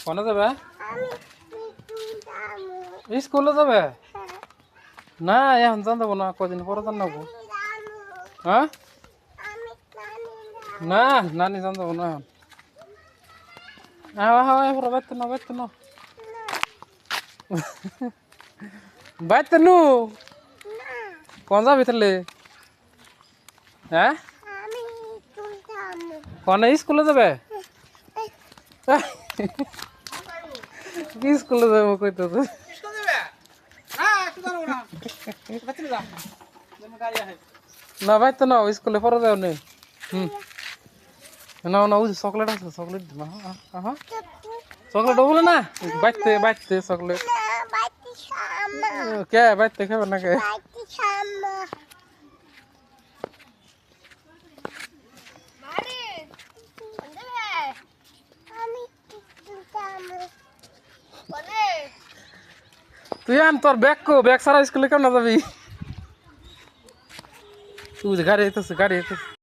কোনে যাবে স্কুলে যাবে না এখন জান যাবো না কদিন পরে জান যাবো হ্যাঁ না নানি জান যাবো না এখন বাইতে না বাইতে নু কোন যাবি তাহলে হ্যাঁ কোনে স্কুলে যাবে কি স্কুলে যাবো কইতে তো না ভাই তো না স্কুলে পড়া যাও নেই না না ওই চকলেট আছে চকলেট দিবা হ্যাঁ চকলেট বলে না বাইতে চকলেট কে বাইতে খাবে না কে তুই আন তোর ব্যাগ সারা স্কুলে কেমন যাবি তুই গাড়ি আইতেছে